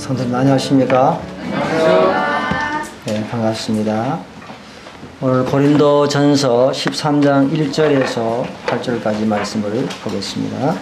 성도님 안녕하십니까? 네, 반갑습니다. 오늘 고린도 전서 13장 1절에서 8절까지 말씀을 보겠습니다.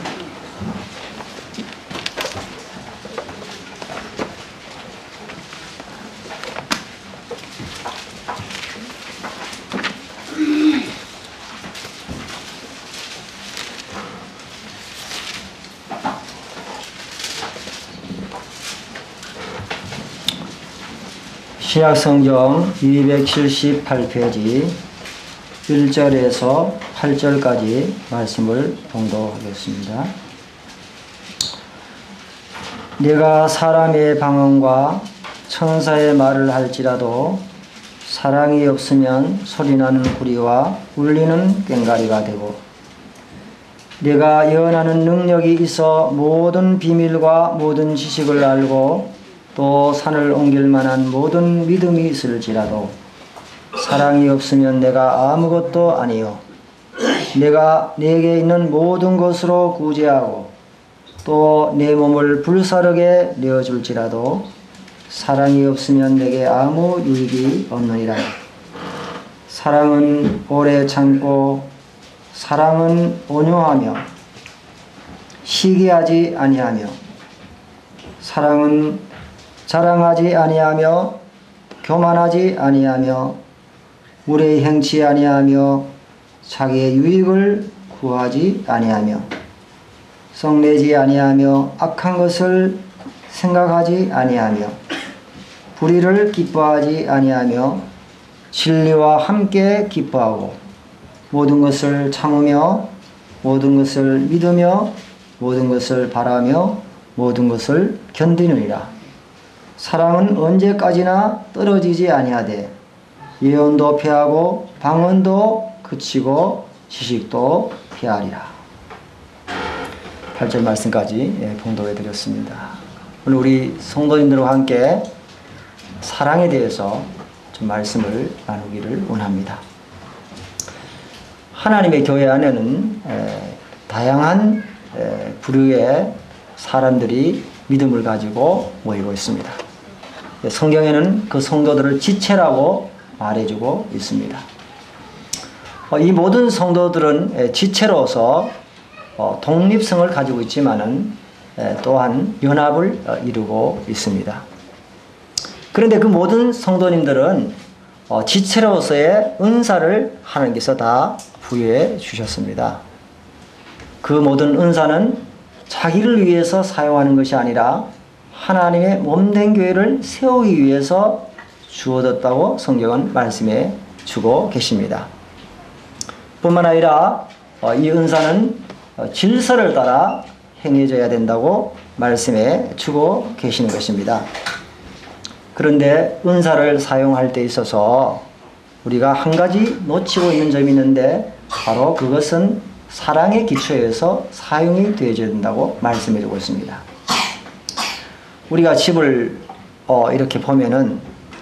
신약성경 278페이지 1절에서 8절까지 말씀을 봉독하겠습니다. 내가 사람의 방언과 천사의 말을 할지라도 사랑이 없으면 소리나는 구리와 울리는 꽹과리가 되고, 내가 예언하는 능력이 있어 모든 비밀과 모든 지식을 알고 또 산을 옮길 만한 모든 믿음이 있을지라도 사랑이 없으면 내가 아무것도 아니요, 내가 내게 있는 모든 것으로 구제하고 또 내 몸을 불사르게 내어줄지라도 사랑이 없으면 내게 아무 유익이 없느니라. 사랑은 오래 참고 사랑은 온유하며 시기하지 아니하며 사랑은 자랑하지 아니하며 교만하지 아니하며 무례히 행치 아니하며 자기의 유익을 구하지 아니하며 성내지 아니하며 악한 것을 생각하지 아니하며 불의를 기뻐하지 아니하며 진리와 함께 기뻐하고 모든 것을 참으며 모든 것을 믿으며 모든 것을 바라며 모든 것을 견디느니라. 사랑은 언제까지나 떨어지지 아니하되 예언도 피하고 방언도 그치고 지식도 피하리라. 8절 말씀까지 봉독해 드렸습니다. 오늘 우리 성도님들과 함께 사랑에 대해서 좀 말씀을 나누기를 원합니다. 하나님의 교회 안에는 다양한 부류의 사람들이 믿음을 가지고 모이고 있습니다. 성경에는 그 성도들을 지체라고 말해주고 있습니다. 이 모든 성도들은 지체로서 독립성을 가지고 있지만은 또한 연합을 이루고 있습니다. 그런데 그 모든 성도님들은 지체로서의 은사를 하나님께서 다 부여해 주셨습니다. 그 모든 은사는 자기를 위해서 사용하는 것이 아니라 하나님의 몸된 교회를 세우기 위해서 주어졌다고 성경은 말씀해 주고 계십니다. 뿐만 아니라 이 은사는 질서를 따라 행해져야 된다고 말씀해 주고 계시는 것입니다. 그런데 은사를 사용할 때 있어서 우리가 한 가지 놓치고 있는 점이 있는데, 바로 그것은 사랑의 기초에서 사용이 되어야 된다고 말씀해 주고 있습니다. 우리가 집을 이렇게 보면은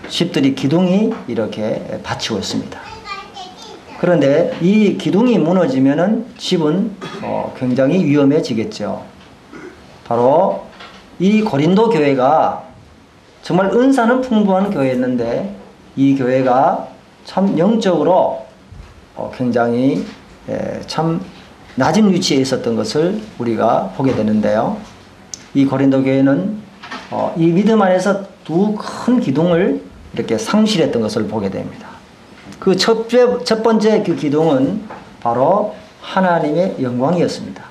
집들이 기둥이 이렇게 받치고 있습니다. 그런데 이 기둥이 무너지면은 집은 굉장히 위험해지겠죠. 바로 이 고린도 교회가 정말 은사는 풍부한 교회였는데 이 교회가 참 영적으로 굉장히 참 낮은 위치에 있었던 것을 우리가 보게 되는데요. 이 고린도 교회는 이 믿음 안에서 두 큰 기둥을 이렇게 상실했던 것을 보게 됩니다. 그 첫 번째 그 기둥은 바로 하나님의 영광이었습니다.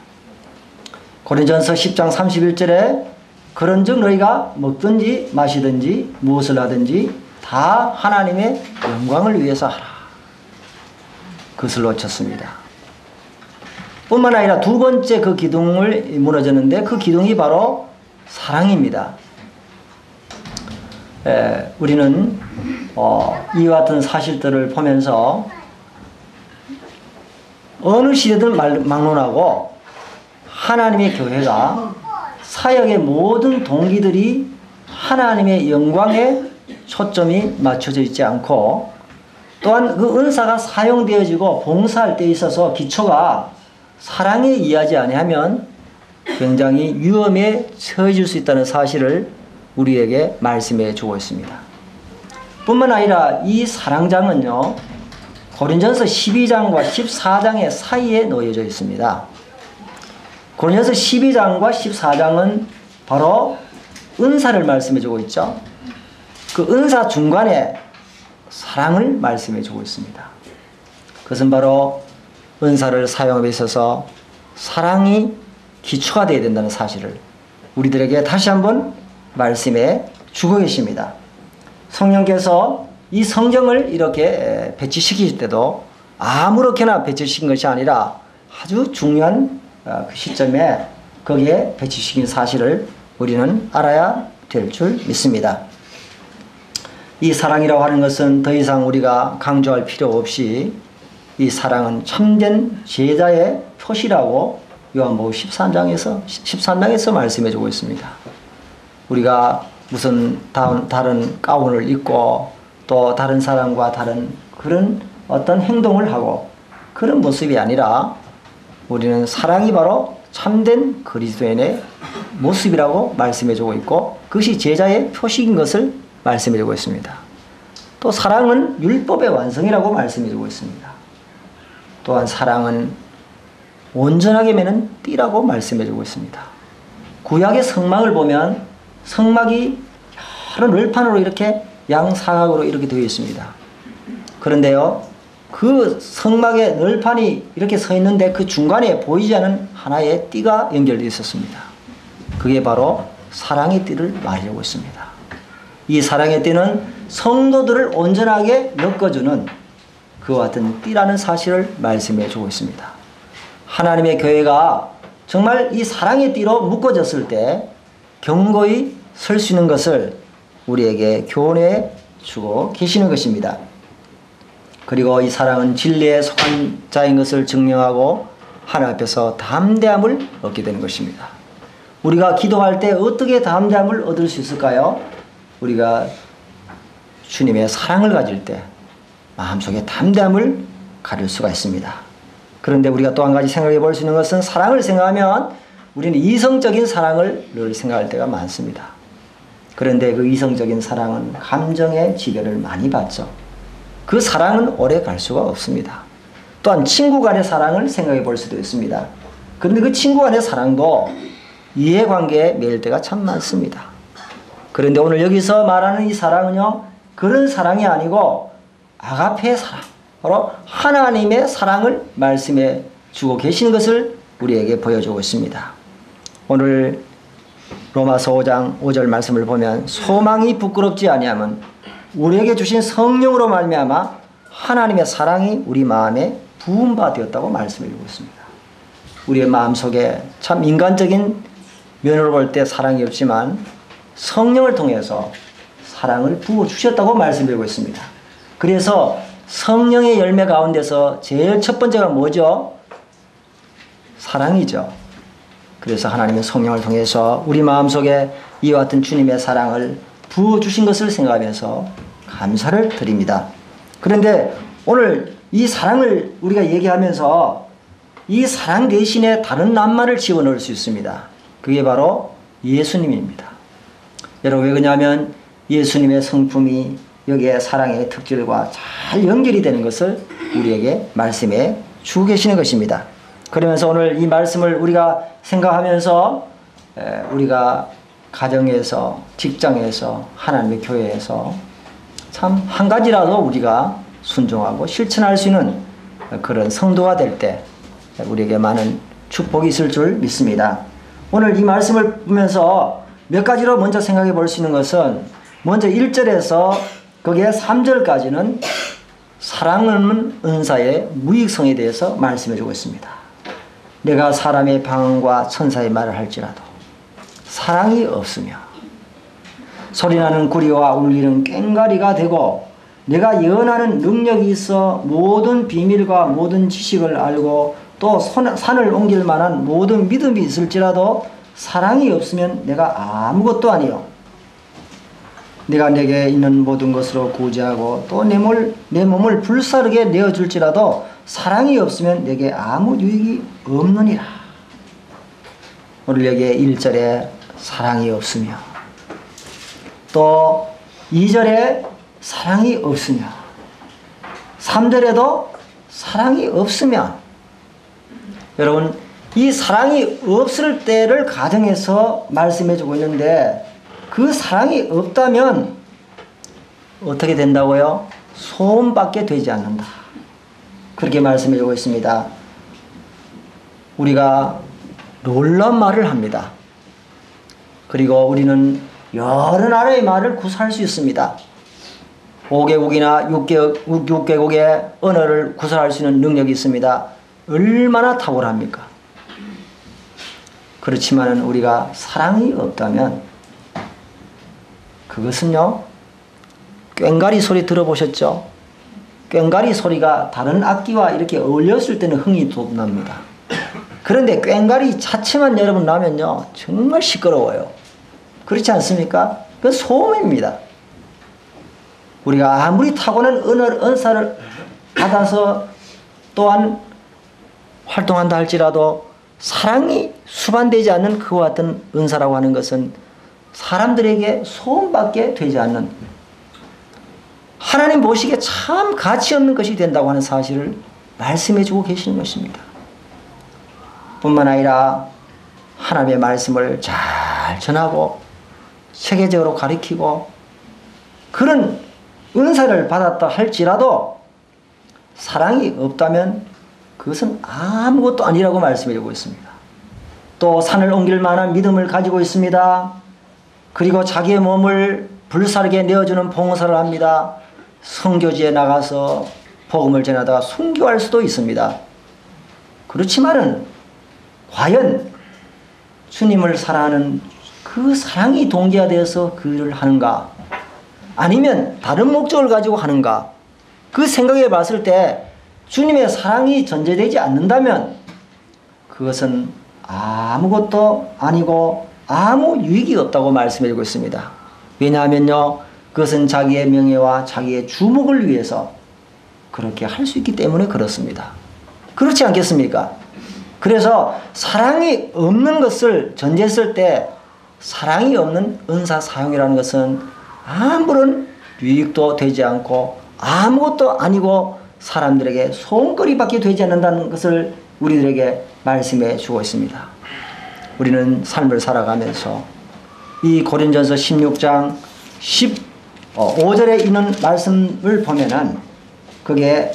고린전서 10장 31절에 그런즉 너희가 먹든지 마시든지 무엇을 하든지 다 하나님의 영광을 위해서 하라. 그것을 놓쳤습니다. 뿐만 아니라 두 번째 그 기둥을 무너졌는데 그 기둥이 바로 사랑입니다. 우리는 이와 같은 사실들을 보면서 어느 시대든 막론하고 하나님의 교회가 사역의 모든 동기들이 하나님의 영광에 초점이 맞춰져 있지 않고, 또한 그 은사가 사용되어지고 봉사할 때 있어서 기초가 사랑에 의하지 아니하면 굉장히 위험에 처해질 수 있다는 사실을 우리에게 말씀해 주고 있습니다. 뿐만 아니라 이 사랑장은요, 고린전서 12장과 14장의 사이에 놓여져 있습니다. 고린전서 12장과 14장은 바로 은사를 말씀해 주고 있죠. 그 은사 중간에 사랑을 말씀해 주고 있습니다. 그것은 바로 은사를 사용함에 있어서 사랑이 기초가 되어야 된다는 사실을 우리들에게 다시 한번 말씀해 주고 계십니다. 성령께서 이 성경을 이렇게 배치시킬 때도 아무렇게나 배치시킨 것이 아니라 아주 중요한 그 시점에 거기에 배치시킨 사실을 우리는 알아야 될 줄 믿습니다. 이 사랑이라고 하는 것은 더 이상 우리가 강조할 필요 없이 이 사랑은 참된 제자의 표시라고 요한복음 13장에서 말씀해 주고 있습니다. 우리가 무슨 다른 가운을 입고 또 다른 사람과 다른 그런 어떤 행동을 하고 그런 모습이 아니라 우리는 사랑이 바로 참된 그리스도인의 모습이라고 말씀해 주고 있고 그것이 제자의 표식인 것을 말씀해 주고 있습니다. 또 사랑은 율법의 완성이라고 말씀해 주고 있습니다. 또한 사랑은 온전하게 매는 띠라고 말씀해 주고 있습니다. 구약의 성막을 보면 성막이 여러 널판으로 이렇게 양사각으로 이렇게 되어 있습니다. 그런데요, 그 성막의 널판이 이렇게 서 있는데 그 중간에 보이지 않는 하나의 띠가 연결되어 있었습니다. 그게 바로 사랑의 띠를 말하고 있습니다. 이 사랑의 띠는 성도들을 온전하게 엮어주는 그와 같은 띠라는 사실을 말씀해 주고 있습니다. 하나님의 교회가 정말 이 사랑의 띠로 묶어졌을 때 견고히 설 수 있는 것을 우리에게 교훈해 주고 계시는 것입니다. 그리고 이 사랑은 진리에 속한 자인 것을 증명하고 하나님 앞에서 담대함을 얻게 되는 것입니다. 우리가 기도할 때 어떻게 담대함을 얻을 수 있을까요? 우리가 주님의 사랑을 가질 때 마음속에 담대함을 가질 수가 있습니다. 그런데 우리가 또 한 가지 생각해 볼 수 있는 것은 사랑을 생각하면 우리는 이성적인 사랑을 늘 생각할 때가 많습니다. 그런데 그 이성적인 사랑은 감정의 지배를 많이 받죠. 그 사랑은 오래 갈 수가 없습니다. 또한 친구 간의 사랑을 생각해 볼 수도 있습니다. 그런데 그 친구 간의 사랑도 이해관계에 매일 때가 참 많습니다. 그런데 오늘 여기서 말하는 이 사랑은요, 그런 사랑이 아니고 아가페의 사랑, 바로 하나님의 사랑을 말씀해 주고 계시는 것을 우리에게 보여주고 있습니다. 오늘 로마서 5장 5절 말씀을 보면 소망이 부끄럽지 아니하면 우리에게 주신 성령으로 말미암아 하나님의 사랑이 우리 마음에 부은 바 되었다고 말씀해 주고 있습니다. 우리의 마음속에 참 인간적인 면으로 볼 때 사랑이 없지만 성령을 통해서 사랑을 부어주셨다고 말씀드리고 있습니다. 그래서 성령의 열매 가운데서 제일 첫 번째가 뭐죠? 사랑이죠. 그래서 하나님은 성령을 통해서 우리 마음속에 이와 같은 주님의 사랑을 부어주신 것을 생각하면서 감사를 드립니다. 그런데 오늘 이 사랑을 우리가 얘기하면서 이 사랑 대신에 다른 낱말을 집어넣을 수 있습니다. 그게 바로 예수님입니다. 여러분 왜 그러냐면 예수님의 성품이 여기에 사랑의 특질과 잘 연결이 되는 것을 우리에게 말씀해 주고 계시는 것입니다. 그러면서 오늘 이 말씀을 우리가 생각하면서 우리가 가정에서 직장에서 하나님의 교회에서 참 한 가지라도 우리가 순종하고 실천할 수 있는 그런 성도가 될 때 우리에게 많은 축복이 있을 줄 믿습니다. 오늘 이 말씀을 보면서 몇 가지로 먼저 생각해 볼 수 있는 것은 먼저 1절에서 거기에 3절까지는 사랑은 은사의 무익성에 대해서 말씀해 주고 있습니다. 내가 사람의 방언과 천사의 말을 할지라도 사랑이 없으며 소리나는 구리와 울리는 꽹과리가 되고 내가 예언하는 능력이 있어 모든 비밀과 모든 지식을 알고 또 산을 옮길 만한 모든 믿음이 있을지라도 사랑이 없으면 내가 아무것도 아니요. 내가 내게 있는 모든 것으로 구제하고 또 내 몸을 불사르게 내어줄지라도 사랑이 없으면 내게 아무 유익이 없느니라. 오늘 여기에 1절에 사랑이 없으며 또 2절에 사랑이 없으면, 3절에도 사랑이 없으면, 여러분 이 사랑이 없을 때를 가정해서 말씀해 주고 있는데, 그 사랑이 없다면 어떻게 된다고요? 소음밖에 되지 않는다. 그렇게 말씀해 주고 있습니다. 우리가 놀라운 말을 합니다. 그리고 우리는 여러 나라의 말을 구사할 수 있습니다. 5개국이나 6개국의 언어를 구사할 수 있는 능력이 있습니다. 얼마나 탁월합니까? 그렇지만 우리가 사랑이 없다면, 그것은요, 꽹과리 소리 들어보셨죠? 꽹과리 소리가 다른 악기와 이렇게 어울렸을 때는 흥이 돋납니다. 그런데 꽹과리 자체만 여러분 나면요, 정말 시끄러워요. 그렇지 않습니까? 그건 소음입니다. 우리가 아무리 타고난 은사를 받아서 또한 활동한다 할지라도 사랑이 수반되지 않는 그와 같은 은사라고 하는 것은 사람들에게 소음밖에 되지 않는, 하나님 보시기에 참 가치 없는 것이 된다고 하는 사실을 말씀해 주고 계시는 것입니다. 뿐만 아니라 하나님의 말씀을 잘 전하고 체계적으로 가르치고 그런 은사를 받았다 할지라도 사랑이 없다면 그것은 아무것도 아니라고 말씀해 주고 있습니다. 또 산을 옮길 만한 믿음을 가지고 있습니다. 그리고 자기의 몸을 불사르게 내어주는 봉사를 합니다. 선교지에 나가서 복음을 전하다가 순교할 수도 있습니다. 그렇지만은 과연 주님을 사랑하는 그 사랑이 동기가 되어서 그 일을 하는가, 아니면 다른 목적을 가지고 하는가, 그 생각해 봤을 때 주님의 사랑이 전제되지 않는다면 그것은 아무것도 아니고 아무 유익이 없다고 말씀해 주고 있습니다. 왜냐하면요, 그것은 자기의 명예와 자기의 주목을 위해서 그렇게 할 수 있기 때문에 그렇습니다. 그렇지 않겠습니까? 그래서 사랑이 없는 것을 전제했을 때 사랑이 없는 은사 사용이라는 것은 아무런 유익도 되지 않고 아무것도 아니고 사람들에게 소음거리밖에 되지 않는다는 것을 우리들에게 말씀해 주고 있습니다. 우리는 삶을 살아가면서 이 고린전서 16장 15절에 있는 말씀을 보면은 그게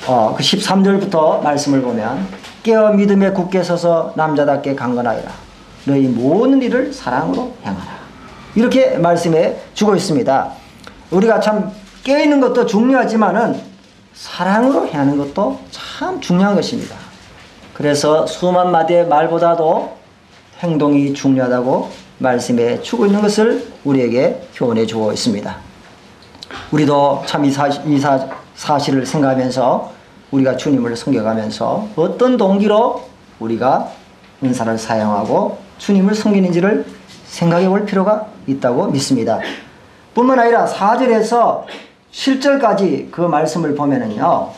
그 13절부터 말씀을 보면, 깨어 믿음에 굳게 서서 남자답게 강건하여라. 너희 모든 일을 사랑으로 행하라. 이렇게 말씀해 주고 있습니다. 우리가 참 깨어있는 것도 중요하지만은 사랑으로 행하는 것도 참 중요한 것입니다. 그래서 수만 마디의 말보다도 행동이 중요하다고 말씀해 주고 있는 것을 우리에게 교훈해 주고 있습니다. 우리도 참 이 사실을 생각하면서 우리가 주님을 섬겨가면서 어떤 동기로 우리가 은사를 사용하고 주님을 섬기는지를 생각해 볼 필요가 있다고 믿습니다. 뿐만 아니라 4절에서 7절까지 그 말씀을 보면은요,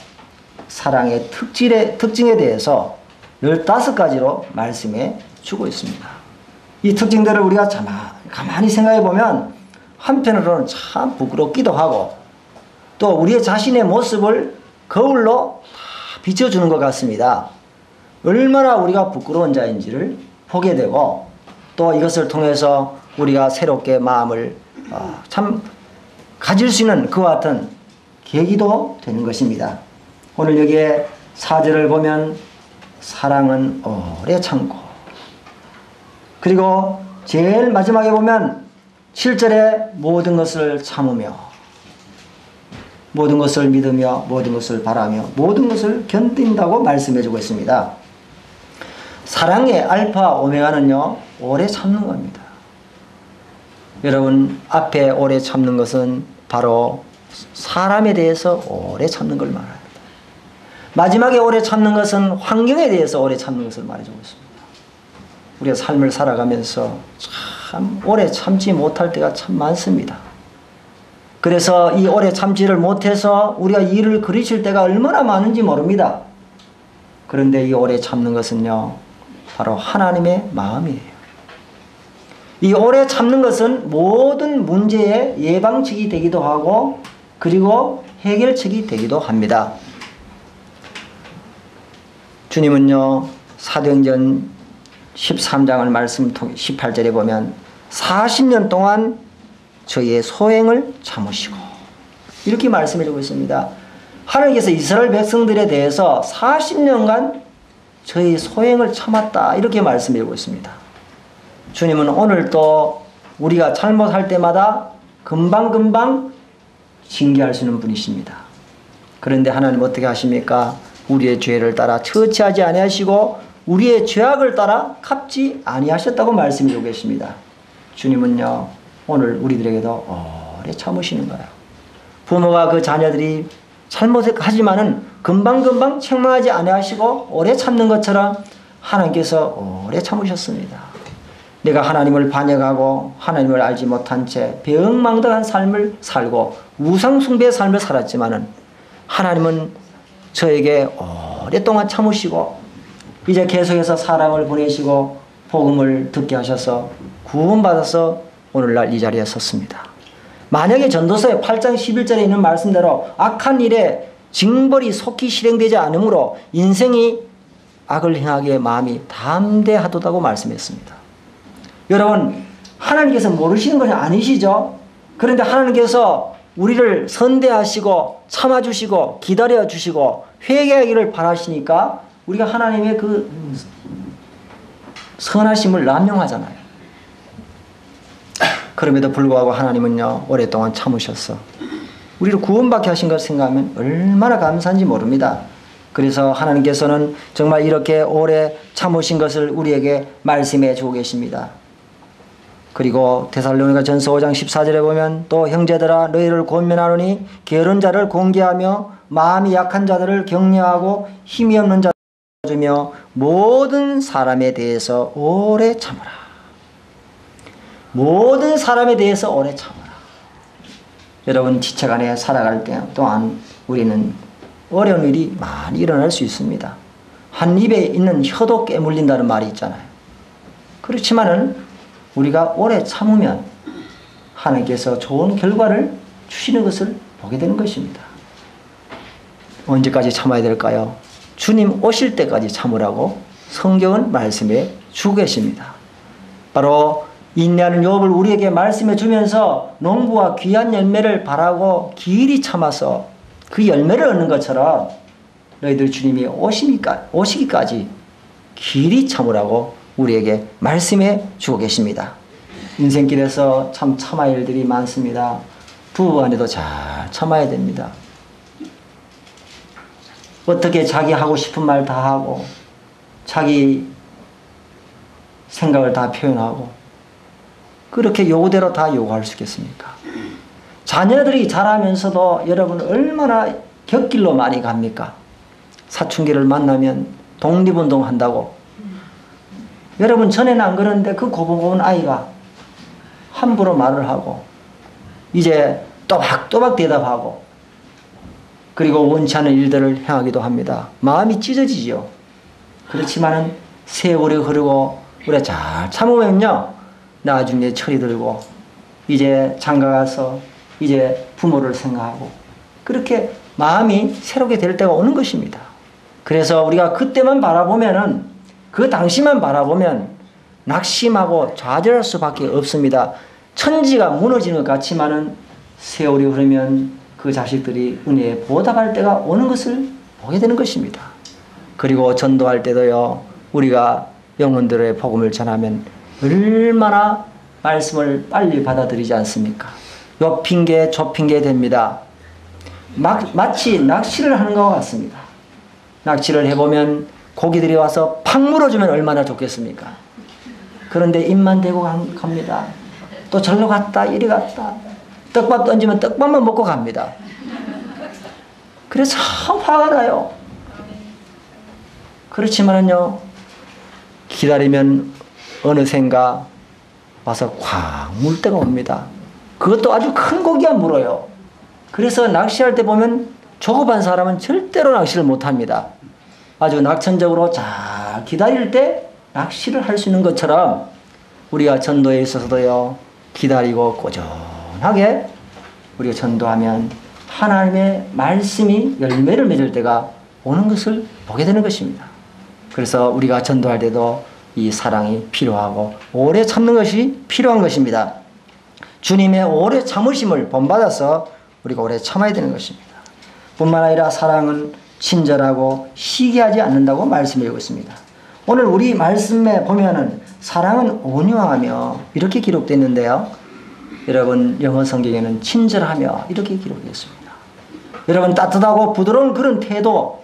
사랑의 특징에 대해서 15가지로 말씀해 주고 있습니다. 이 특징들을 우리가 가만히 생각해 보면 한편으로는 참 부끄럽기도 하고 또 우리의 자신의 모습을 거울로 다 비춰주는 것 같습니다. 얼마나 우리가 부끄러운 자인지를 보게 되고 또 이것을 통해서 우리가 새롭게 마음을 참 가질 수 있는 그와 같은 계기도 되는 것입니다. 오늘 여기에 4절을 보면 사랑은 오래 참고, 그리고 제일 마지막에 보면 7절에 모든 것을 참으며, 모든 것을 믿으며, 모든 것을 바라며, 모든 것을 견딘다고 말씀해 주고 있습니다. 사랑의 알파 오메가는요, 오래 참는 겁니다. 여러분, 앞에 오래 참는 것은 바로 사람에 대해서 오래 참는 걸 말합니다. 마지막에 오래 참는 것은 환경에 대해서 오래 참는 것을 말해주고 있습니다. 우리가 삶을 살아가면서 참 오래 참지 못할 때가 참 많습니다. 그래서 이 오래 참지를 못해서 우리가 일을 그르칠 때가 얼마나 많은지 모릅니다. 그런데 이 오래 참는 것은요, 바로 하나님의 마음이에요. 이 오래 참는 것은 모든 문제의 예방책이 되기도 하고 그리고 해결책이 되기도 합니다. 주님은요, 사도행전 13장을 말씀 18절에 보면 40년 동안 저희의 소행을 참으시고 이렇게 말씀해 주고 있습니다. 하나님께서 이스라엘 백성들에 대해서 40년간 저희 소행을 참았다 이렇게 말씀해 주고 있습니다. 주님은 오늘도 우리가 잘못할 때마다 금방금방 징계할 수 있는 분이십니다. 그런데 하나님 어떻게 하십니까? 우리의 죄를 따라 처치하지 아니하시고 우리의 죄악을 따라 갚지 아니하셨다고 말씀해 주고 계십니다. 주님은요, 오늘 우리들에게도 오래 참으시는 거예요. 부모가 그 자녀들이 잘못하지만은 금방금방 책망하지 아니하시고 오래 참는 것처럼 하나님께서 오래 참으셨습니다. 내가 하나님을 반역하고 하나님을 알지 못한 채 배은망덕한 삶을 살고 우상숭배의 삶을 살았지만은 하나님은 저에게 오랫동안 참으시고 이제 계속해서 사랑을 보내시고 복음을 듣게 하셔서 구원받아서 오늘날 이 자리에 섰습니다. 만약에 전도서의 8장 11절에 있는 말씀대로 악한 일에 징벌이 속히 실행되지 않으므로 인생이 악을 행하기에 마음이 담대하도다고 말씀했습니다. 여러분, 하나님께서 모르시는 것이 아니시죠? 그런데 하나님께서 우리를 선대하시고 참아주시고 기다려주시고 회개하기를 바라시니까 우리가 하나님의 그 선하심을 남용하잖아요. 그럼에도 불구하고 하나님은요, 오랫동안 참으셨어. 우리를 구원받게 하신 것 생각하면 얼마나 감사한지 모릅니다. 그래서 하나님께서는 정말 이렇게 오래 참으신 것을 우리에게 말씀해 주고 계십니다. 그리고 데살로니가 전서 5장 14절에 보면 또 형제들아 너희를 권면하노니 게으른 자를 공개하며 마음이 약한 자들을 격려하고 힘이 없는 자를 주며 모든 사람에 대해서 오래 참으라. 모든 사람에 대해서 오래 참으라. 여러분, 지체간에 살아갈 때 또한 우리는 어려운 일이 많이 일어날 수 있습니다. 한 입에 있는 혀도 깨물린다는 말이 있잖아요. 그렇지만은 우리가 오래 참으면 하나님께서 좋은 결과를 주시는 것을 보게 되는 것입니다. 언제까지 참아야 될까요? 주님 오실 때까지 참으라고 성경은 말씀해 주고 계십니다. 바로 인내하는 욥을 우리에게 말씀해 주면서 농부와 귀한 열매를 바라고 길이 참아서 그 열매를 얻는 것처럼 너희들 주님이 오시기까지 길이 참으라고 우리에게 말씀해 주고 계십니다. 인생길에서 참 참아야 할 일들이 많습니다. 부부간에도 잘 참아야 됩니다. 어떻게 자기 하고 싶은 말 다 하고 자기 생각을 다 표현하고 그렇게 요구대로 다 요구할 수 있겠습니까? 자녀들이 자라면서도 여러분 얼마나 곁길로 많이 갑니까? 사춘기를 만나면 독립운동 한다고. 여러분, 전에는 안 그러는데 그 고분고분 아이가 함부로 말을 하고 이제 또박또박 대답하고 그리고 원치 않은 일들을 행하기도 합니다. 마음이 찢어지죠. 그렇지만은 세월이 흐르고 우리가 잘 참으면요, 나중에 철이 들고 이제 장가가서 이제 부모를 생각하고 그렇게 마음이 새롭게 될 때가 오는 것입니다. 그래서 우리가 그때만 바라보면은 그 당시만 바라보면 낙심하고 좌절할 수밖에 없습니다. 천지가 무너지는 것 같지만은 세월이 흐르면 그 자식들이 은혜에 보답할 때가 오는 것을 보게 되는 것입니다. 그리고 전도할 때도요, 우리가 영혼들의 복음을 전하면 얼마나 말씀을 빨리 받아들이지 않습니까? 요 핑계 저 핑계 됩니다. 마치 낚시를 하는 것 같습니다. 낚시를 해보면 고기들이 와서 팍 물어주면 얼마나 좋겠습니까? 그런데 입만 대고 갑니다. 또 절로 갔다 이리 갔다. 떡밥 던지면 떡밥만 먹고 갑니다. 그래서 참 화가 나요. 그렇지만은요, 기다리면 어느샌가 와서 콱 물 때가 옵니다. 그것도 아주 큰 고기가 물어요. 그래서 낚시할 때 보면 조급한 사람은 절대로 낚시를 못합니다. 아주 낙천적으로 잘 기다릴 때 낚시를 할 수 있는 것처럼 우리가 전도에 있어서도요, 기다리고 꾸준하게 우리가 전도하면 하나님의 말씀이 열매를 맺을 때가 오는 것을 보게 되는 것입니다. 그래서 우리가 전도할 때도 이 사랑이 필요하고 오래 참는 것이 필요한 것입니다. 주님의 오래 참으심을 본받아서 우리가 오래 참아야 되는 것입니다. 뿐만 아니라 사랑은 친절하고 시기하지 않는다고 말씀드리고 있습니다. 오늘 우리 말씀에 보면은 사랑은 온유하며 이렇게 기록되어 있는데요. 여러분 영어 성경에는 친절하며 이렇게 기록되어 있습니다. 여러분 따뜻하고 부드러운 그런 태도,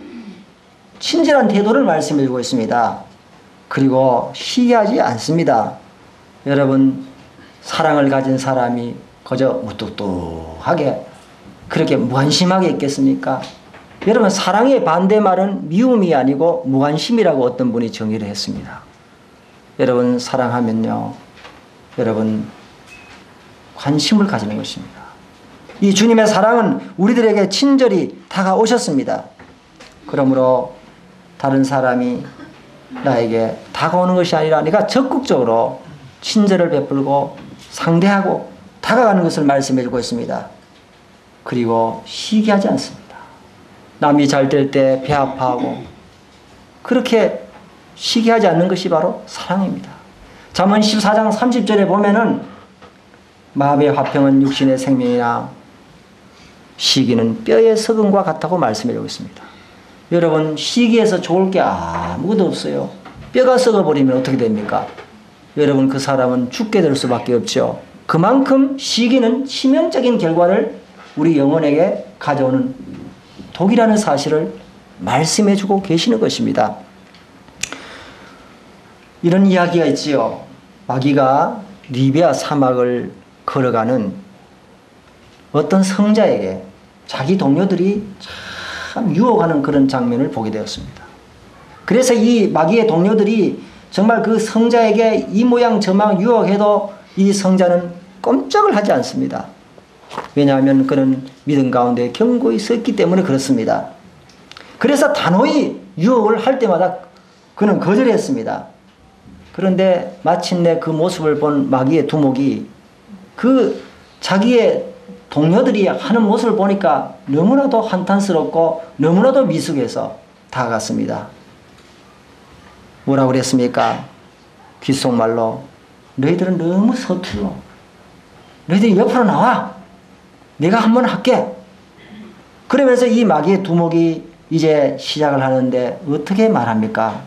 친절한 태도를 말씀드리고 있습니다. 그리고 시기하지 않습니다. 여러분 사랑을 가진 사람이 그저 무뚝뚝하게 그렇게 무관심하게 있겠습니까? 여러분 사랑의 반대말은 미움이 아니고 무관심이라고 어떤 분이 정의를 했습니다. 여러분 사랑하면요, 여러분 관심을 가지는 것입니다. 이 주님의 사랑은 우리들에게 친절히 다가오셨습니다. 그러므로 다른 사람이 나에게 다가오는 것이 아니라 내가 적극적으로 친절을 베풀고 상대하고 다가가는 것을 말씀해 주고 있습니다. 그리고 시기하지 않습니다. 남이 잘 될 때 배 아파하고 그렇게 시기하지 않는 것이 바로 사랑입니다. 잠언 14장 30절에 보면은 마음의 화평은 육신의 생명이나 시기는 뼈의 썩음과 같다고 말씀해 주고 있습니다. 여러분 시기에서 좋을 게 아무것도 없어요. 뼈가 썩어버리면 어떻게 됩니까? 여러분 그 사람은 죽게 될 수밖에 없죠. 그만큼 시기는 치명적인 결과를 우리 영혼에게 가져오는 독이라는 사실을 말씀해 주고 계시는 것입니다. 이런 이야기가 있지요. 마귀가 리비아 사막을 걸어가는 어떤 성자에게 자기 동료들이 참 유혹하는 그런 장면을 보게 되었습니다. 그래서 이 마귀의 동료들이 정말 그 성자에게 이 모양 저 모양 유혹해도 이 성자는 꼼짝을 하지 않습니다. 왜냐하면 그는 믿음 가운데 견고히 섰기 때문에 그렇습니다. 그래서 단호히 유혹을 할 때마다 그는 거절했습니다. 그런데 마침내 그 모습을 본 마귀의 두목이 그 자기의 동료들이 하는 모습을 보니까 너무나도 한탄스럽고 너무나도 미숙해서 다가갔습니다. 뭐라고 그랬습니까? 귓속말로 너희들은 너무 서툴러. 너희들이 옆으로 나와. 내가 한번 할게. 그러면서 이 마귀의 두목이 이제 시작을 하는데 어떻게 말합니까?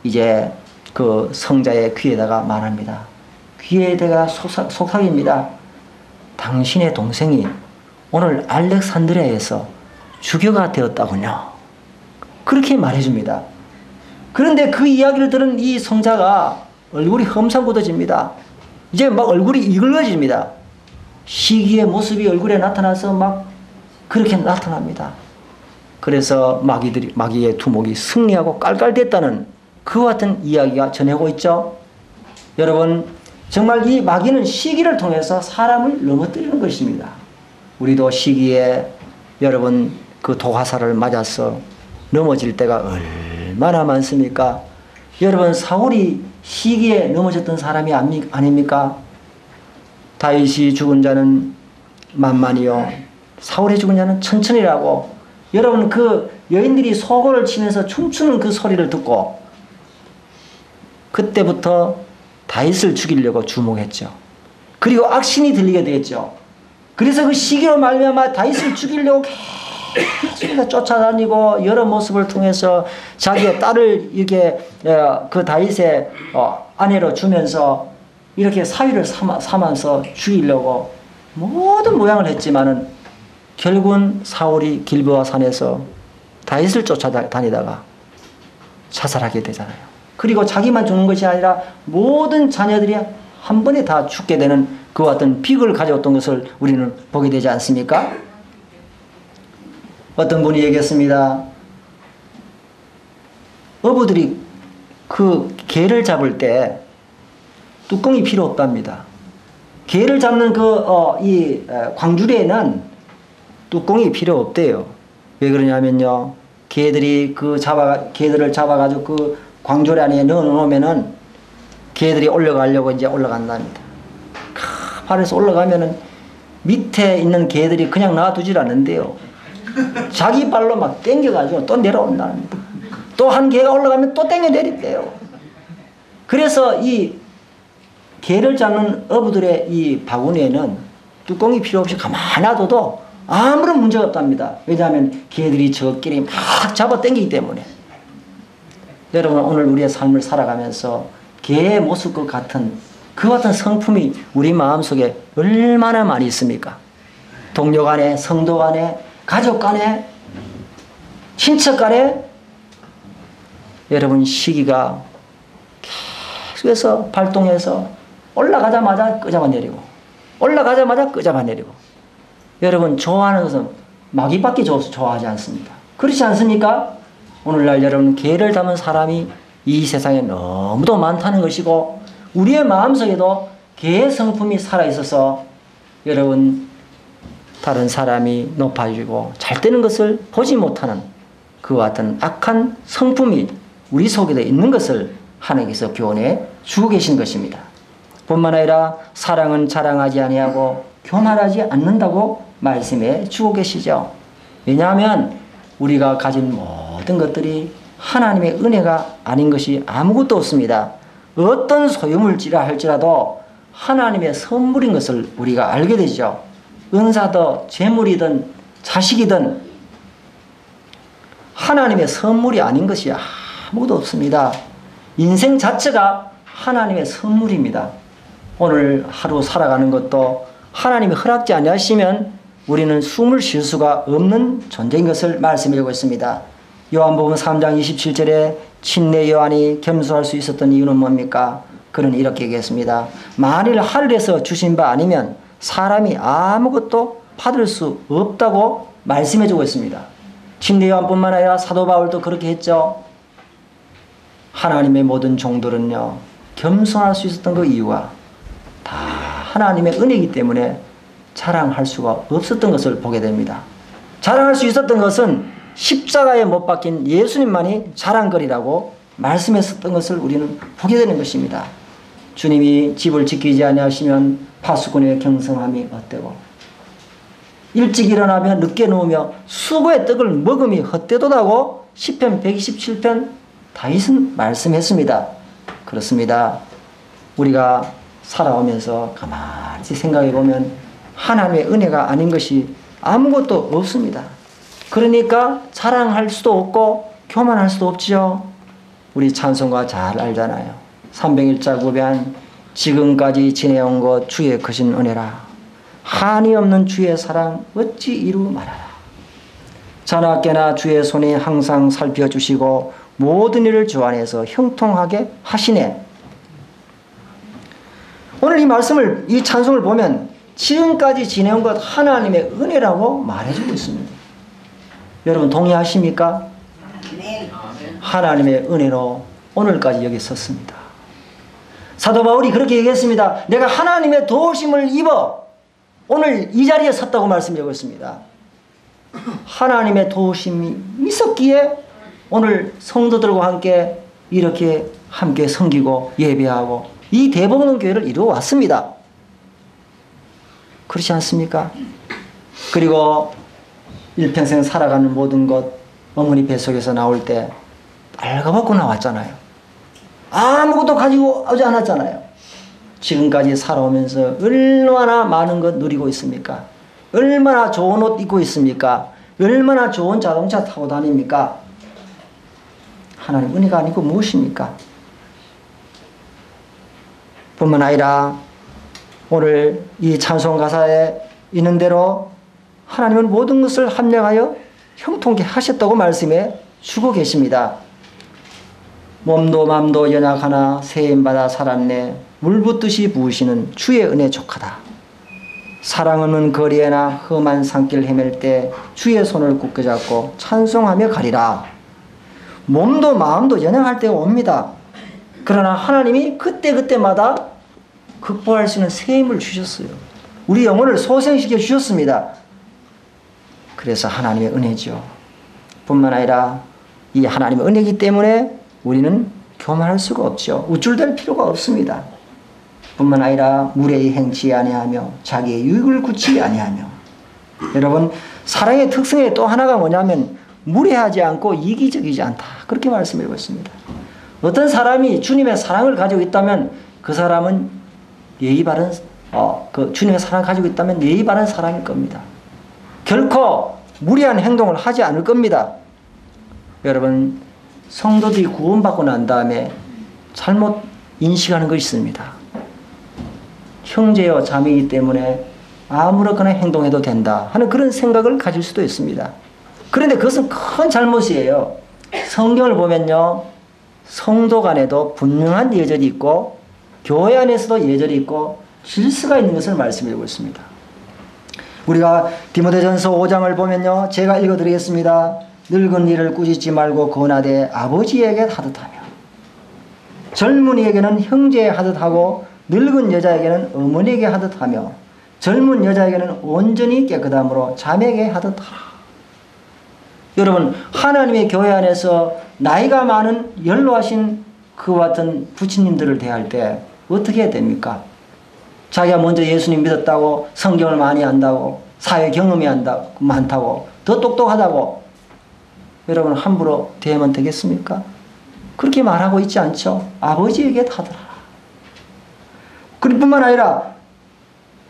이제 그 성자의 귀에다가 말합니다. 귀에다가 속삭입니다. 당신의 동생이 오늘 알렉산드리아에서 주교가 되었다군요. 그렇게 말해줍니다. 그런데 그 이야기를 들은 이 성자가 얼굴이 험상궂어집니다. 이제 막 얼굴이 이글거집니다. 시기의 모습이 얼굴에 나타나서 막 그렇게 나타납니다. 그래서 마귀의 두목이 승리하고 깔깔댔다는 그와 같은 이야기가 전하고 있죠. 여러분 정말 이 마귀는 시기를 통해서 사람을 넘어뜨리는 것입니다. 우리도 시기에 여러분 그 도화살을 맞아서 넘어질 때가 얼마나 많습니까? 여러분 사울이 시기에 넘어졌던 사람이 아닙니까? 다윗이 죽은 자는 만만이요 사울이 죽은 자는 천천히라고. 여러분 그 여인들이 소고를 치면서 춤추는 그 소리를 듣고 그때부터 다윗을 죽이려고 주목했죠. 그리고 악신이 들리게 되었죠. 그래서 그 시기로 말미암아 다윗을 죽이려고 계속 쫓아다니고 여러 모습을 통해서 자기의 딸을 이렇게 그 다윗의 아내로 주면서 이렇게 사위를 삼아서 죽이려고 모든 모양을 했지만은 결국은 사울이 길보아 산에서 다윗을 쫓아다니다가 자살하게 되잖아요. 그리고 자기만 죽는 것이 아니라 모든 자녀들이 한 번에 다 죽게 되는 그와 같은 비극을 가져왔던 것을 우리는 보게 되지 않습니까? 어떤 분이 얘기했습니다. 어부들이 그 개를 잡을 때 뚜껑이 필요 없답니다. 개를 잡는 이 광주리에는 뚜껑이 필요 없대요. 왜 그러냐면요. 개들을 잡아가지고 그 광주리 안에 넣어 놓으면은 개들이 올라가려고 이제 올라간답니다. 팔에서 올라가면은 밑에 있는 개들이 그냥 놔두질 않는데요. 자기 발로 막 당겨가지고 또 내려온답니다. 또 한 개가 올라가면 또 당겨 내린대요. 그래서 이 개를 잡는 어부들의 이 바구니에는 뚜껑이 필요 없이 가만히 놔둬도 아무런 문제가 없답니다. 왜냐하면 개들이 저끼리 막 잡아 당기기 때문에. 여러분, 오늘 우리의 삶을 살아가면서 개의 모습과 같은 그 같은 성품이 우리 마음속에 얼마나 많이 있습니까? 동료 간에, 성도 간에, 가족 간에, 친척 간에. 여러분, 시기가 계속해서 발동해서 올라가자마자 끄잡아내리고 올라가자마자 끄잡아내리고. 여러분, 좋아하는 것은 마귀밖에 좋아하지 않습니다. 그렇지 않습니까? 오늘날 여러분, 개를 담은 사람이 이 세상에 너무도 많다는 것이고 우리의 마음속에도 개의 성품이 살아있어서 여러분, 다른 사람이 높아지고 잘 되는 것을 보지 못하는 그와 같은 악한 성품이 우리 속에도 있는 것을 하나님께서 교훈해 주고 계신 것입니다. 뿐만 아니라 사랑은 자랑하지 아니하고 교만하지 않는다고 말씀해 주고 계시죠. 왜냐하면 우리가 가진 모든 것들이 하나님의 은혜가 아닌 것이 아무것도 없습니다. 어떤 소유물질이라 할지라도 하나님의 선물인 것을 우리가 알게 되죠. 은사도 재물이든 자식이든 하나님의 선물이 아닌 것이 아무것도 없습니다. 인생 자체가 하나님의 선물입니다. 오늘 하루 살아가는 것도 하나님이 허락지 아니하시면 우리는 숨을 쉴 수가 없는 존재인 것을 말씀드리고 있습니다. 요한복음 3장 27절에 친내 요한이 겸손할 수 있었던 이유는 뭡니까? 그는 이렇게 얘기했습니다. 만일 하늘에서 주신 바 아니면 사람이 아무것도 받을 수 없다고 말씀해 주고 있습니다. 친내 요한뿐만 아니라 사도 바울도 그렇게 했죠. 하나님의 모든 종들은요, 겸손할 수 있었던 그 이유가 다 하나님의 은혜이기 때문에 자랑할 수가 없었던 것을 보게 됩니다. 자랑할 수 있었던 것은 십자가에 못 박힌 예수님만이 자랑거리라고 말씀했었던 것을 우리는 보게 되는 것입니다. 주님이 집을 지키지 아니하시면 파수꾼의 경성함이 어때고 일찍 일어나며 늦게 누우며 수고의 떡을 먹음이 헛되도다고 시편 127편 다윗은 말씀했습니다. 그렇습니다. 우리가 살아오면서 가만히 생각해 보면 하나님의 은혜가 아닌 것이 아무것도 없습니다. 그러니까 자랑할 수도 없고 교만할 수도 없지요. 우리 찬송가 잘 알잖아요. 301자 구배한 지금까지 지내온 것 주의 크신 은혜라. 한이 없는 주의 사랑 어찌 이루 말하라. 자나깨나 주의 손이 항상 살펴주시고 모든 일을 주 안에서 형통하게 하시네. 오늘 이 말씀을, 이 찬송을 보면 지금까지 지내온 것 하나님의 은혜라고 말해주고 있습니다. 여러분 동의하십니까? 하나님의 은혜로 오늘까지 여기 섰습니다. 사도 바울이 그렇게 얘기했습니다. 내가 하나님의 도우심을 입어 오늘 이 자리에 섰다고 말씀드리고 있습니다. 하나님의 도우심이 있었기에 오늘 성도들과 함께 이렇게 함께 섬기고 예배하고 이 대복능 교회를 이루어 왔습니다. 그렇지 않습니까? 그리고 일평생 살아가는 모든 것 어머니 뱃속에서 나올 때 빨가벗고 나왔잖아요. 아무것도 가지고 오지 않았잖아요. 지금까지 살아오면서 얼마나 많은 것 누리고 있습니까? 얼마나 좋은 옷 입고 있습니까? 얼마나 좋은 자동차 타고 다닙니까? 하나님 은혜가 아니고 무엇입니까? 뿐만 아니라 오늘 이 찬송 가사에 있는 대로 하나님은 모든 것을 합력하여 형통케 하셨다고 말씀해 주고 계십니다. 몸도 맘도 연약하나 세임받아 살았네. 물붓듯이 부으시는 주의 은혜 족하다. 사랑 없는 거리에나 험한 산길 헤맬 때 주의 손을 굳게 잡고 찬송하며 가리라. 몸도 마음도 연약할 때가 옵니다. 그러나 하나님이 그때그때마다 극복할 수 있는 새 힘을 주셨어요. 우리 영혼을 소생시켜 주셨습니다. 그래서 하나님의 은혜죠. 뿐만 아니라 이 하나님의 은혜이기 때문에 우리는 교만할 수가 없죠. 우쭐댈 필요가 없습니다. 뿐만 아니라 무례히 행치 아니하며 자기의 유익을 굳히지 아니하며. 여러분, 사랑의 특성의 또 하나가 뭐냐면 무례하지 않고 이기적이지 않다. 그렇게 말씀해 보십니다. 어떤 사람이 주님의 사랑을 가지고 있다면 그 사람은 예의 바른 주님의 사랑을 가지고 있다면 예의 바른 사람일 겁니다. 결코 무례한 행동을 하지 않을 겁니다. 여러분, 성도들이 구원받고 난 다음에 잘못 인식하는 것이 있습니다. 형제여 자매이기 때문에 아무렇거나 행동해도 된다 하는 그런 생각을 가질 수도 있습니다. 그런데 그것은 큰 잘못이에요. 성경을 보면요, 성도 간에도 분명한 예절이 있고 교회 안에서도 예절이 있고 질서가 있는 것을 말씀드리고 있습니다. 우리가 디모데전서 5장을 보면요, 제가 읽어드리겠습니다. 늙은 이를 꾸짖지 말고 권하되 아버지에게 하듯하며, 젊은이에게는 형제에 하듯하고 늙은 여자에게는 어머니에게 하듯하며, 젊은 여자에게는 온전히 깨끗함으로 자매에게 하듯하라. 여러분, 하나님의 교회 안에서 나이가 많은 연로하신 그와 같은 부처님들을 대할 때 어떻게 해야 됩니까? 자기가 먼저 예수님 믿었다고, 성경을 많이 안다고, 사회 경험이 많다고, 더 똑똑하다고 여러분 함부로 대하면 되겠습니까? 그렇게 말하고 있지 않죠? 아버지에게 하더라. 그뿐만 아니라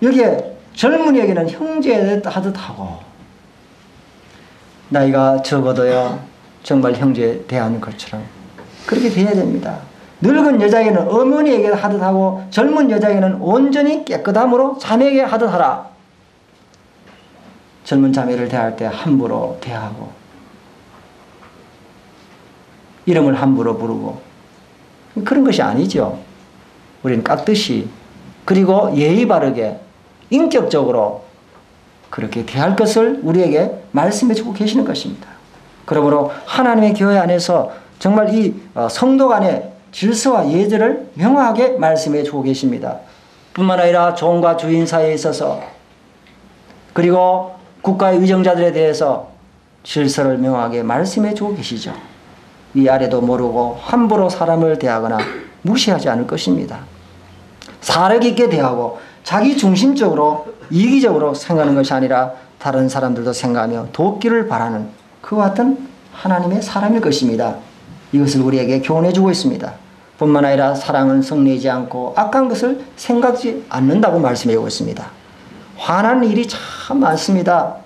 여기에 젊은이에게는 형제에 하듯하고, 나이가 적어도요 정말 형제 대하는 것처럼 그렇게 돼야 됩니다. 늙은 여자에게는 어머니에게 하듯하고 젊은 여자에게는 온전히 깨끗함으로 자매에게 하듯하라. 젊은 자매를 대할 때 함부로 대하고 이름을 함부로 부르고 그런 것이 아니죠. 우리는 깍듯이, 그리고 예의 바르게 인격적으로 그렇게 대할 것을 우리에게 말씀해 주고 계시는 것입니다. 그러므로 하나님의 교회 안에서 정말 이 성도 간의 질서와 예절을 명확하게 말씀해 주고 계십니다. 뿐만 아니라 종과 주인 사이에 있어서, 그리고 국가의 위정자들에 대해서 질서를 명확하게 말씀해 주고 계시죠. 위아래도 모르고 함부로 사람을 대하거나 무시하지 않을 것입니다. 사력 있게 대하고 자기 중심적으로 이기적으로 생각하는 것이 아니라 다른 사람들도 생각하며 돕기를 바라는 그와 같은 하나님의 사람일 것입니다. 이것을 우리에게 교훈해 주고 있습니다. 뿐만 아니라 사랑은 성내지 않고 악한 것을 생각지 않는다고 말씀해 주고 있습니다. 화나는 일이 참 많습니다.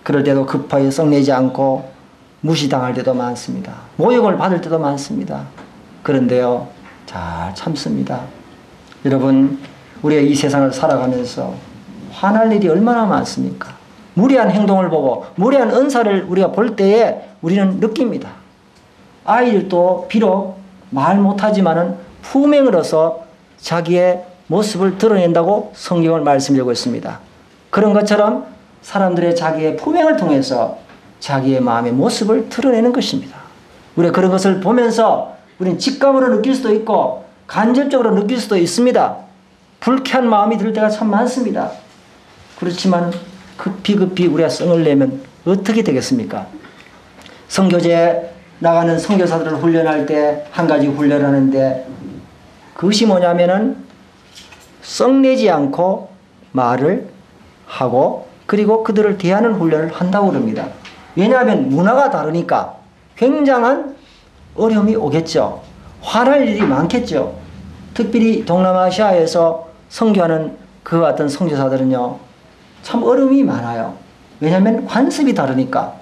그럴 때도 급하게 성내지 않고 무시당할 때도 많습니다. 모욕을 받을 때도 많습니다. 그런데요, 잘 참습니다. 여러분, 우리가 이 세상을 살아가면서 화날 일이 얼마나 많습니까? 무례한 행동을 보고 무례한 은사를 우리가 볼 때에 우리는 느낍니다. 아이들도 비록 말 못하지만은 품행으로서 자기의 모습을 드러낸다고 성경을 말씀드리고 있습니다. 그런 것처럼 사람들의 자기의 품행을 통해서 자기의 마음의 모습을 드러내는 것입니다. 우리가 그런 것을 보면서 우리는 직감으로 느낄 수도 있고 간접적으로 느낄 수도 있습니다. 불쾌한 마음이 들 때가 참 많습니다. 그렇지만 급히 우리가 성을 내면 어떻게 되겠습니까? 선교제에 나가는 선교사들을 훈련할 때 한 가지 훈련을 하는데, 그것이 뭐냐면은 썩내지 않고 말을 하고 그리고 그들을 대하는 훈련을 한다고 그럽니다. 왜냐하면 문화가 다르니까 굉장한 어려움이 오겠죠. 화날 일이 많겠죠. 특별히 동남아시아에서 선교하는 그와 같은 선교사들은요 참 어려움이 많아요. 왜냐하면 관습이 다르니까.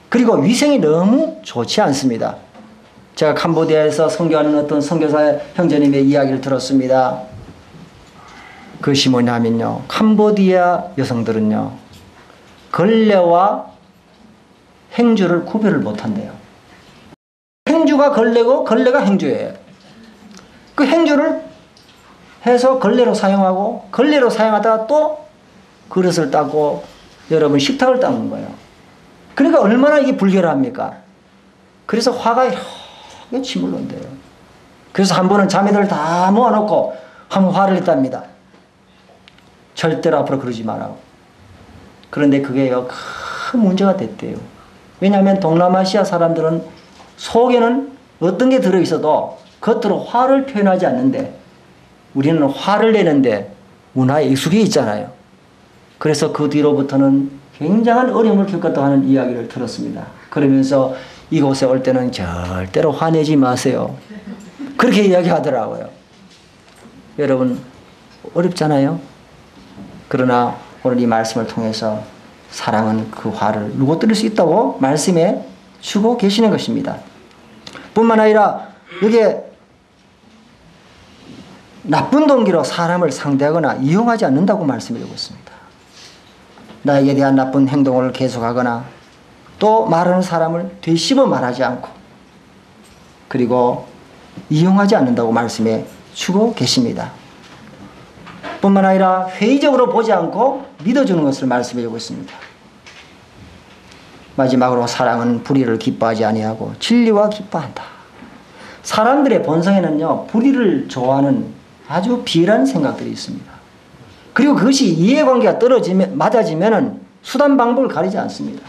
그리고 위생이 너무 좋지 않습니다. 제가 캄보디아에서 선교하는 어떤 선교사 형제님의 이야기를 들었습니다. 그것이 뭐냐면요, 캄보디아 여성들은요 걸레와 행주를 구별을 못한대요. 행주가 걸레고 걸레가 행주예요. 그 행주를 해서 걸레로 사용하고 걸레로 사용하다가 또 그릇을 닦고 여러분 식탁을 닦는 거예요. 그러니까 얼마나 이게 불결합니까? 그래서 화가 이렇게 침을 논대요. 그래서 한 번은 자매들 다 모아놓고 한번 화를 냈답니다. 절대로 앞으로 그러지 말라고. 그런데 그게요 큰 문제가 됐대요. 왜냐하면 동남아시아 사람들은 속에는 어떤 게 들어있어도 겉으로 화를 표현하지 않는데 우리는 화를 내는데 문화에 익숙해 있잖아요. 그래서 그 뒤로부터는 굉장한 어려움을 겪었다고 하는 이야기를 들었습니다. 그러면서 이곳에 올 때는 절대로 화내지 마세요. 그렇게 이야기하더라고요. 여러분 어렵잖아요. 그러나 오늘 이 말씀을 통해서 사랑은 그 화를 누구뜨릴 수 있다고 말씀해 주고 계시는 것입니다. 뿐만 아니라 여기에 나쁜 동기로 사람을 상대하거나 이용하지 않는다고 말씀드리고 있습니다. 나에게 대한 나쁜 행동을 계속하거나 또 말하는 사람을 되씹어 말하지 않고 그리고 이용하지 않는다고 말씀해 주고 계십니다. 뿐만 아니라 회의적으로 보지 않고 믿어주는 것을 말씀해 주고 있습니다. 마지막으로 사랑은 불의를 기뻐하지 아니하고 진리와 기뻐한다. 사람들의 본성에는요, 불의를 좋아하는 아주 비열한 생각들이 있습니다. 그리고 그것이 이해관계가 맞아지면은 수단 방법을 가리지 않습니다.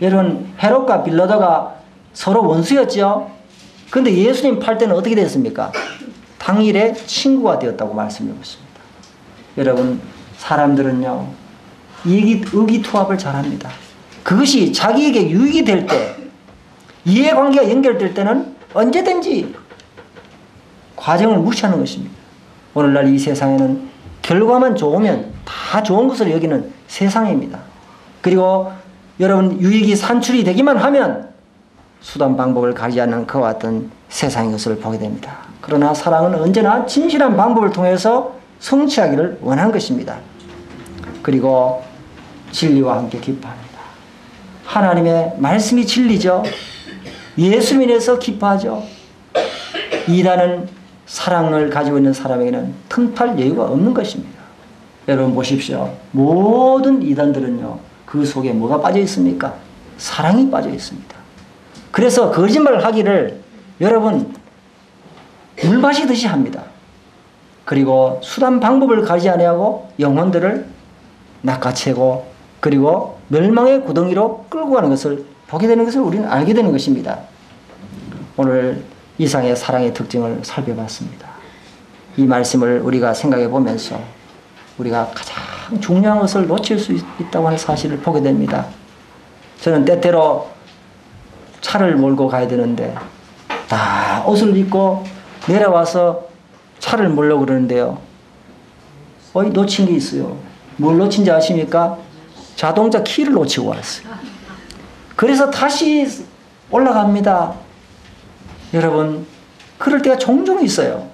여러분, 헤롯과 빌라도가 서로 원수였죠? 그런데 예수님 팔 때는 어떻게 됐습니까? 당일에 친구가 되었다고 말씀드리고 있습니다. 여러분, 사람들은요, 의기투합을 잘합니다. 그것이 자기에게 유익이 될 때, 이해관계가 연결될 때는 언제든지 과정을 무시하는 것입니다. 오늘날 이 세상에는 결과만 좋으면 다 좋은 것을 여기는 세상입니다. 그리고 여러분 유익이 산출이 되기만 하면 수단 방법을 가리지 않는 그와 같은 세상의 것을 보게 됩니다. 그러나 사랑은 언제나 진실한 방법을 통해서 성취하기를 원하는 것입니다. 그리고 진리와 함께 기뻐합니다. 하나님의 말씀이 진리죠. 예수 인해서 기뻐하죠. 이단은 사랑을 가지고 있는 사람에게는 틈탈 여유가 없는 것입니다. 여러분 보십시오. 모든 이단들은요, 그 속에 뭐가 빠져 있습니까? 사랑이 빠져 있습니다. 그래서 거짓말을 하기를 여러분 물 마시듯이 합니다. 그리고 수단 방법을 가리지 아니하고 영혼들을 낚아채고 그리고 멸망의 구덩이로 끌고 가는 것을 보게 되는 것을 우리는 알게 되는 것입니다. 오늘 이상의 사랑의 특징을 살펴봤습니다. 이 말씀을 우리가 생각해 보면서 우리가 가장 중요한 것을 놓칠 수 있다고 하는 사실을 보게 됩니다. 저는 때때로 차를 몰고 가야 되는데 다 옷을 입고 내려와서 차를 몰려고 그러는데요. 놓친 게 있어요. 뭘 놓친지 아십니까? 자동차 키를 놓치고 왔어요. 그래서 다시 올라갑니다. 여러분, 그럴 때가 종종 있어요.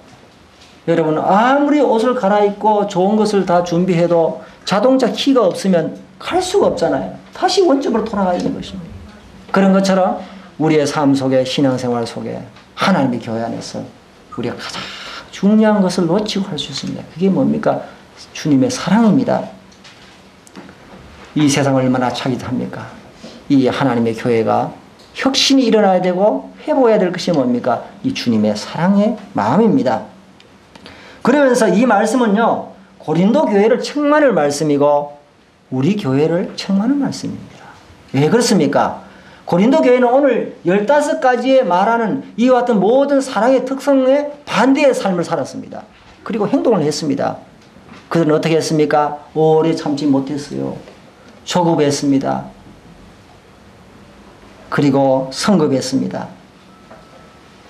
여러분, 아무리 옷을 갈아입고 좋은 것을 다 준비해도 자동차 키가 없으면 갈 수가 없잖아요. 다시 원점으로 돌아가야 되는 것입니다. 그런 것처럼 우리의 삶 속에, 신앙생활 속에 하나님의 교회 안에서 우리가 가장 중요한 것을 놓치고 할 수 있습니다. 그게 뭡니까? 주님의 사랑입니다. 이 세상을 얼마나 차기합니까? 이 하나님의 교회가 혁신이 일어나야 되고 회복해야 될 것이 뭡니까? 이 주님의 사랑의 마음입니다. 그러면서 이 말씀은요, 고린도 교회를 책망할 말씀이고 우리 교회를 책망하는 말씀입니다. 왜 그렇습니까? 고린도 교회는 오늘 15가지에 말하는 이와 같은 모든 사랑의 특성에 반대의 삶을 살았습니다. 그리고 행동을 했습니다. 그들은 어떻게 했습니까? 오래 참지 못했어요. 조급했습니다. 그리고 성급했습니다.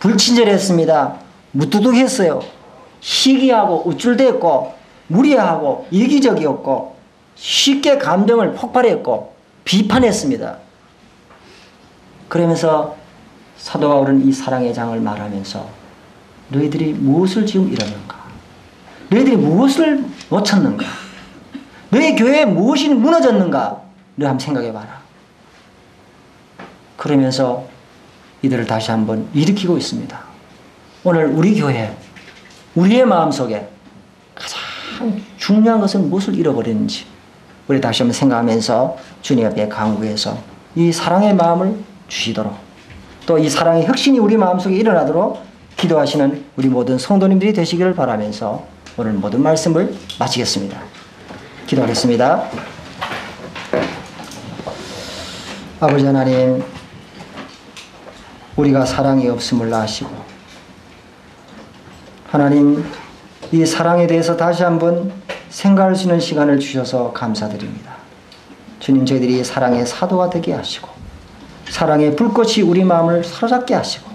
불친절했습니다. 무뚝뚝했어요. 시기하고 우쭐댔고 무리하고 이기적이었고 쉽게 감정을 폭발했고 비판했습니다. 그러면서 사도 바울은 이 사랑의 장을 말하면서 너희들이 무엇을 지금 이러는가? 너희들이 무엇을 놓쳤는가? 너희 교회에 무엇이 무너졌는가? 너 한번 생각해봐라. 그러면서 이들을 다시 한번 일으키고 있습니다. 오늘 우리 교회, 우리의 마음속에 가장 중요한 것은 무엇을 잃어버렸는지 우리 다시 한번 생각하면서 주님 앞에 간구해서 이 사랑의 마음을 주시도록 또 이 사랑의 혁신이 우리 마음속에 일어나도록 기도하시는 우리 모든 성도님들이 되시기를 바라면서 오늘 모든 말씀을 마치겠습니다. 기도하겠습니다. 아버지 하나님, 우리가 사랑이 없음을 아시고 하나님, 이 사랑에 대해서 다시 한번 생각할 수 있는 시간을 주셔서 감사드립니다. 주님, 저희들이 사랑의 사도가 되게 하시고 사랑의 불꽃이 우리 마음을 사로잡게 하시고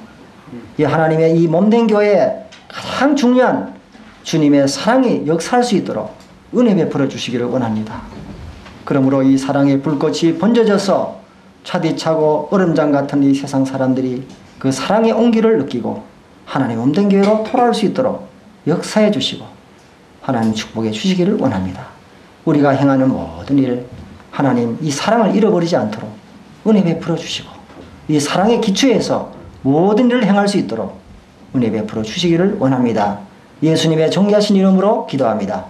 이 하나님의 이 몸된 교회에 가장 중요한 주님의 사랑이 역사할 수 있도록 은혜 베풀어 주시기를 원합니다. 그러므로 이 사랑의 불꽃이 번져져서 차디차고 얼음장 같은 이 세상 사람들이 그 사랑의 온기를 느끼고 하나님 몸된 교회로 돌아올 수 있도록 역사해 주시고 하나님 축복해 주시기를 원합니다. 우리가 행하는 모든 일, 하나님 이 사랑을 잃어버리지 않도록 은혜 베풀어 주시고 이 사랑의 기초에서 모든 일을 행할 수 있도록 은혜 베풀어 주시기를 원합니다. 예수님의 존귀하신 이름으로 기도합니다.